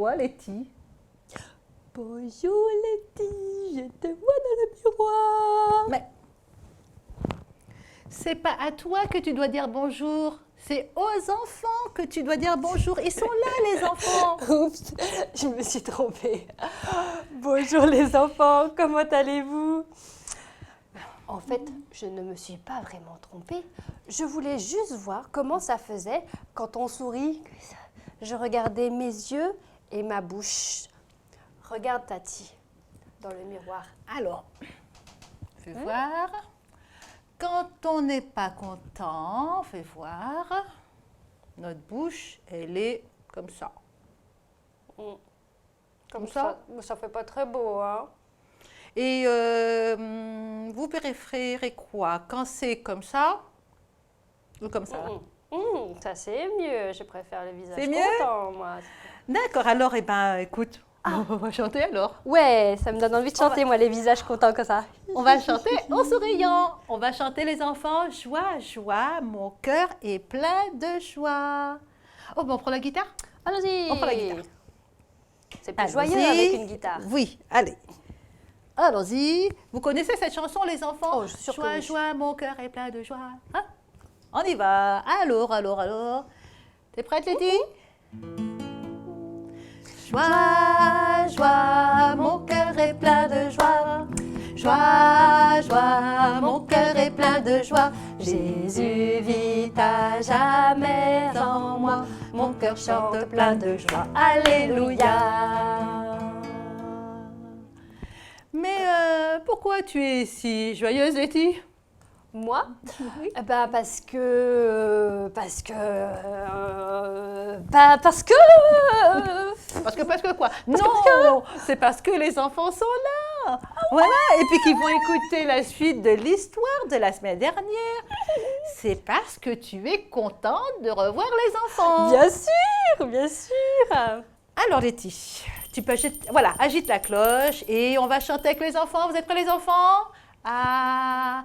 toi, Letty? Bonjour Letty, je te vois dans le miroir. Mais c'est pas à toi que tu dois dire bonjour, c'est aux enfants que tu dois dire bonjour. Ils sont là, les enfants. Oups, je me suis trompée. Bonjour les enfants, comment allez-vous? En fait, je ne me suis pas vraiment trompée. Je voulais juste voir comment ça faisait quand on sourit. Je regardais mes yeux et ma bouche. Regarde Tati, dans le miroir. Alors, fais voir. Quand on n'est pas content, fais voir. Notre bouche, elle est comme ça. Comme ça, ça fait pas très beau, hein? Et vous préférez quoi? Quand c'est comme ça ou comme ça? Ça c'est mieux, je préfère le visage C'est mieux? content, moi. D'accord, alors, eh ben, écoute, on va chanter alors. Ouais, ça me donne envie de chanter, moi, les visages contents comme ça. On va chanter en souriant. On va chanter les enfants. Joie, joie, mon cœur est plein de joie. Oh, ben on prend la guitare? Allons-y. On prend la guitare. C'est plus Allons-y. joyeux avec une guitare. Oui, allez. Allons-y. Vous connaissez cette chanson, les enfants? Oh, je suis sûre que Joie, oui. joie, mon cœur est plein de joie. Hein? On y va. Alors. T'es prête, Letty? Joie, joie, mon cœur est plein de joie. Joie, joie, mon cœur est plein de joie. Jésus vit à jamais en moi. Mon cœur chante plein de joie. Alléluia. Mais pourquoi tu es si joyeuse, Letty? Moi? Oui. Parce que... Parce que Quoi? Non, c'est parce que les enfants sont là. Voilà, et puis qu'ils vont écouter la suite de l'histoire de la semaine dernière. C'est parce que tu es contente de revoir les enfants. Bien sûr, bien sûr. Alors Letty, tu peux agite la cloche et on va chanter avec les enfants. Vous êtes prêts les enfants? La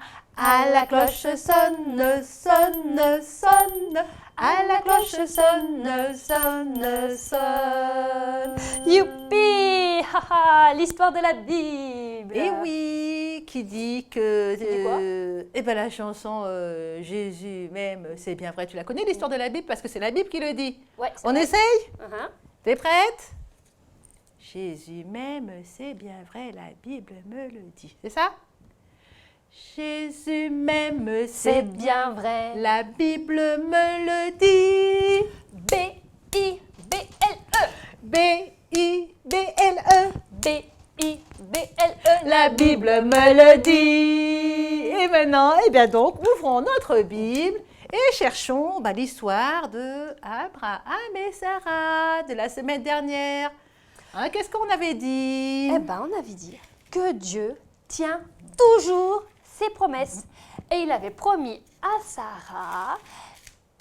cloche sonne, sonne, sonne. La cloche sonne, sonne, sonne. Youpi! Haha, l'histoire de la Bible. Et oui, qui dit que... Qui dit quoi eh ben la chanson Jésus m'aime, c'est bien vrai. Tu la connais l'histoire de la Bible parce que c'est la Bible qui le dit. Ouais, c'est On vrai. essaye? Uh-huh. T'es prête? Jésus m'aime, c'est bien vrai, la Bible me le dit. C'est ça? Jésus m'aime, C'est bien vrai. la Bible me le dit. B-I-B-L-E. B-I-B-L-E. B-I-B-L-E. La Bible me le dit. Et maintenant, eh bien donc, ouvrons notre Bible et cherchons l'histoire de Abraham et Sarah de la semaine dernière. Hein, qu'est-ce qu'on avait dit? Eh ben, on avait dit que Dieu tient toujours ses promesses. Et il avait promis à Sarah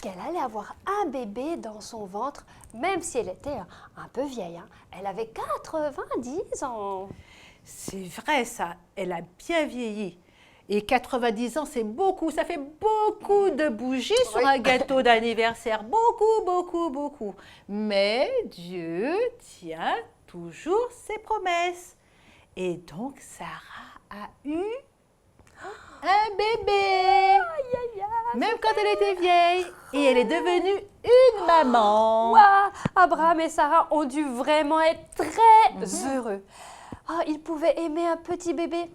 qu'elle allait avoir un bébé dans son ventre, même si elle était un peu vieille. Hein. Elle avait 90 ans. C'est vrai ça, elle a bien vieilli. Et 90 ans, c'est beaucoup, ça fait beaucoup de bougies sur un gâteau d'anniversaire. Beaucoup, beaucoup, beaucoup. Mais Dieu tient toujours ses promesses. Et donc, Sarah a eu un bébé. Même quand elle était vieille. Et elle est devenue une maman. Waouh, Abraham et Sarah ont dû vraiment être très heureux. Oh, ils pouvaient aimer un petit bébé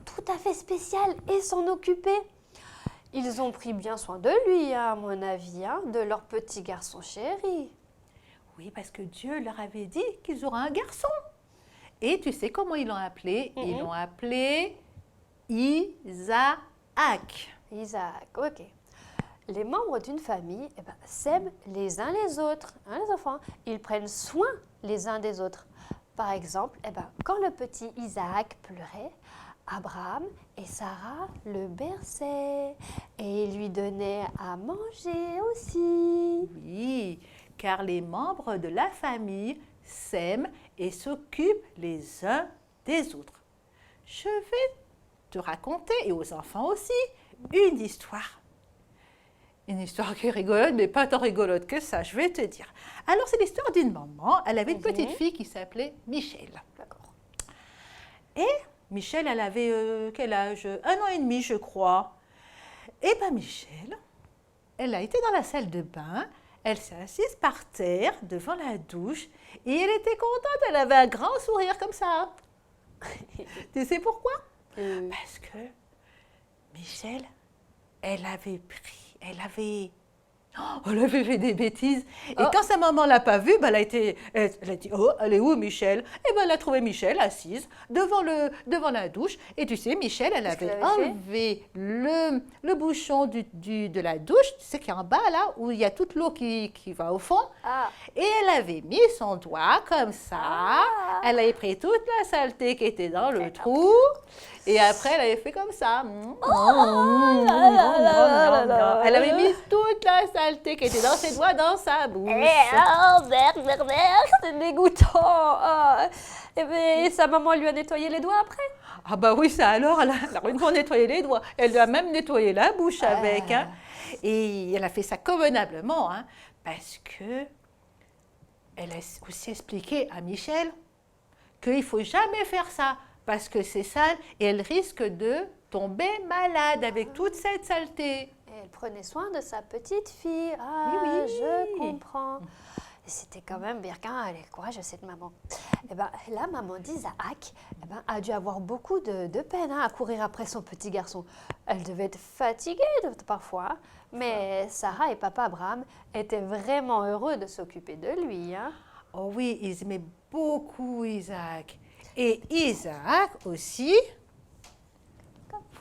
tout à fait spécial et s'en occuper. Ils ont pris bien soin de lui, à mon avis, hein, de leur petit garçon chéri. Oui, parce que Dieu leur avait dit qu'ils auraient un garçon. Et tu sais comment ils l'ont appelé? Ils l'ont appelé Isaac. Isaac, ok. Les membres d'une famille s'aiment les uns les autres, hein, les enfants. Ils prennent soin les uns des autres. Par exemple, quand le petit Isaac pleurait, Abraham et Sarah le berçaient et lui donnaient à manger aussi. Oui, car les membres de la famille s'aiment et s'occupent les uns des autres. Je vais te raconter, et aux enfants aussi, une histoire. Une histoire qui est rigolote, mais pas tant rigolote que ça, je vais te dire. Alors, c'est l'histoire d'une maman. Elle avait une petite fille qui s'appelait Michel. D'accord. Et Michel, elle avait quel âge? 1 an et demi, je crois. Et bien, Michel, elle a été dans la salle de bain. Elle s'est assise par terre devant la douche. Et elle était contente. Elle avait un grand sourire comme ça. Tu sais pourquoi? Parce que Michel, elle avait fait des bêtises. Et quand sa maman ne l'a pas vue, ben elle a dit, oh, elle est où Michel? Et ben elle a trouvé Michel assise devant la douche. Et tu sais, Michel, elle Qu'est-ce qu'elle avait avait fait enlevé le bouchon de la douche, tu sais qu'il y a en bas là, où il y a toute l'eau qui va au fond. Ah, Et elle avait mis son doigt comme ça. Ah. Elle avait pris toute la saleté qui était dans le trou. Et après, elle avait fait comme ça. Elle avait mis toute la saleté qui était dans ses doigts dans sa bouche. merde, c'est dégoûtant. Ah. Et bien, sa maman lui a nettoyé les doigts après? Ah bah oui, ça alors, elle a une fois nettoyé les doigts. Elle lui a même nettoyé la bouche avec. Hein. Et elle a fait ça convenablement, hein, parce que elle a aussi expliqué à Michel qu'il ne faut jamais faire ça, parce que c'est sale et elle risque de tomber malade avec toute cette saleté. Et elle prenait soin de sa petite fille. Ah, Oui. je comprends. Et c'était quand même bien, elle est courageuse cette maman. Et ben, la maman d'Isaac a dû avoir beaucoup de peine à courir après son petit garçon. Elle devait être fatiguée parfois, mais Sarah et papa Abraham étaient vraiment heureux de s'occuper de lui. Hein. Oh oui, ils aimaient beaucoup Isaac. Et Isaac aussi,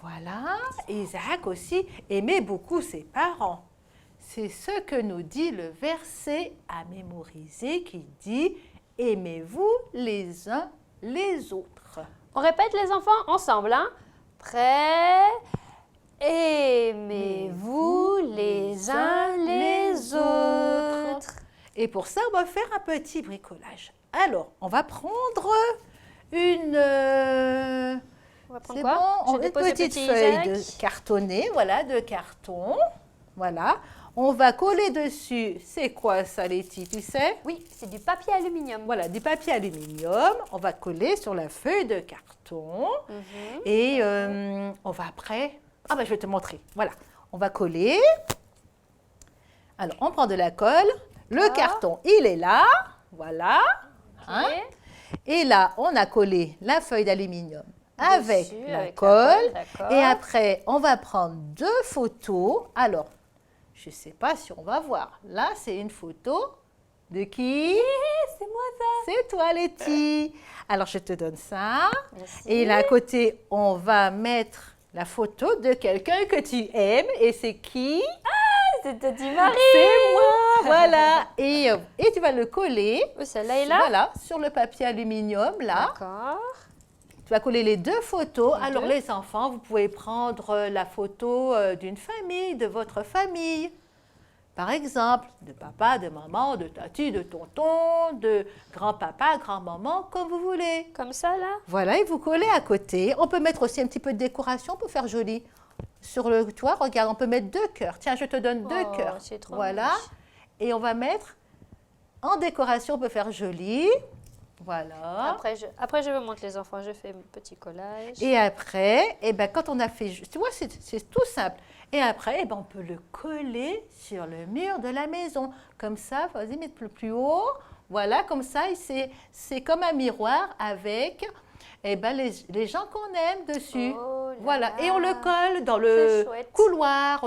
voilà, Isaac aussi aimait beaucoup ses parents. C'est ce que nous dit le verset à mémoriser qui dit « Aimez-vous les uns les autres ». On répète les enfants ensemble. Hein. Prêts? Aimez-vous les uns les autres. Et pour ça, on va faire un petit bricolage. Alors, on va prendre une... On va prendre c'est quoi? bon, Je une dépose le petite petit feuille Isaac. de cartonné, voilà, de carton. Voilà. On va coller dessus. C'est quoi ça, Letty, tu sais? Oui, c'est du papier aluminium. Voilà, du papier aluminium. On va coller sur la feuille de carton. Et on va après... Ah ben, je vais te montrer. Voilà. On va coller. Alors, on prend de la colle. Le carton, il est là. Voilà. Hein? Et là, on a collé la feuille d'aluminium avec Dessus, la avec colle. d'accord. Et après, on va prendre 2 photos. Alors, je ne sais pas si on va voir. Là, c'est une photo de qui? C'est moi ça. C'est toi, Letty. Alors, je te donne ça. Merci. Et là, à côté, on va mettre la photo de quelqu'un que tu aimes. Et c'est qui? C'est Tati Marie. C'est moi, voilà. Et tu vas le coller. Celle-là est là. Voilà, sur le papier aluminium, là. D'accord. Tu vas coller les 2 photos. Les Alors, deux. les enfants, vous pouvez prendre la photo d'une famille, de votre famille. Par exemple, de papa, de maman, de tati, de tonton, de grand-papa, grand-maman, comme vous voulez. Comme ça là. Voilà, et vous collez à côté. On peut mettre aussi un petit peu de décoration pour faire joli. Sur le toit, regarde, on peut mettre 2 cœurs. Tiens, je te donne 2 Oh, cœurs. c'est trop Voilà. moche. Et on va mettre en décoration, on peut faire joli. Voilà. Après, je vous montre les enfants. Je fais mon petit collage. Et après, eh ben, quand on a fait, tu vois, c'est tout simple. Et après, eh ben, on peut le coller sur le mur de la maison. Comme ça, vas-y, mettre plus haut. Voilà, comme ça, c'est comme un miroir avec eh ben, les gens qu'on aime dessus. Oh là Voilà, là. et on le colle dans C'est le chouette. couloir.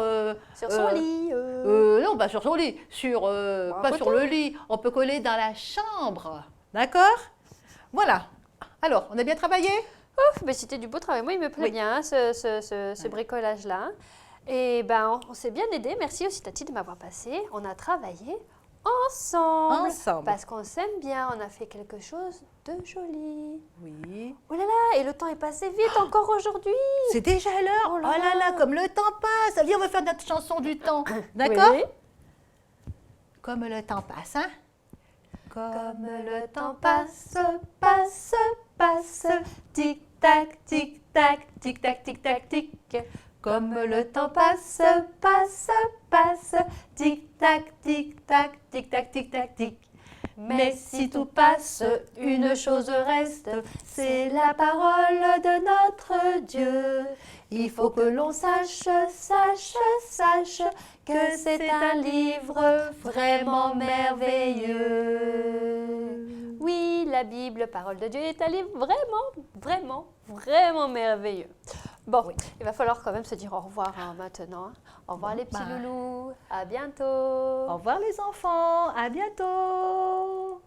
Sur son lit. Non, pas sur son lit, à pas côté. sur le lit. On peut coller dans la chambre. D'accord? Voilà. Alors, on a bien travaillé? Ouf, mais c'était du beau travail. Moi, il me plaît Oui. bien, hein, ce bricolage-là. Et ben, on s'est bien aidé. Merci aussi, Tati, de m'avoir passé. On a travaillé ensemble. Ensemble. Parce qu'on s'aime bien. On a fait quelque chose de joli. Oui. Oh là là, et le temps est passé vite encore aujourd'hui. C'est déjà l'heure. Oh Oh là là là, là. comme le temps passe. Viens, on va faire notre chanson du temps. D'accord? Oui. Comme le temps passe, hein? Comme le temps passe, passe, passe, tic-tac, tic-tac, tic-tac, tic-tac, tic. Comme le temps passe, passe, passe, tic-tac, tic-tac, tic-tac, tic-tac, tic. Mais si tout passe, une chose reste, c'est la parole de notre Dieu. Il faut que l'on sache, sache, sache que c'est un livre vraiment merveilleux. Oui, la Bible, parole de Dieu, est un livre vraiment, vraiment, vraiment merveilleux. Bon, il va falloir quand même se dire au revoir maintenant. Au revoir les petits loulous, à bientôt. Au revoir les enfants, à bientôt.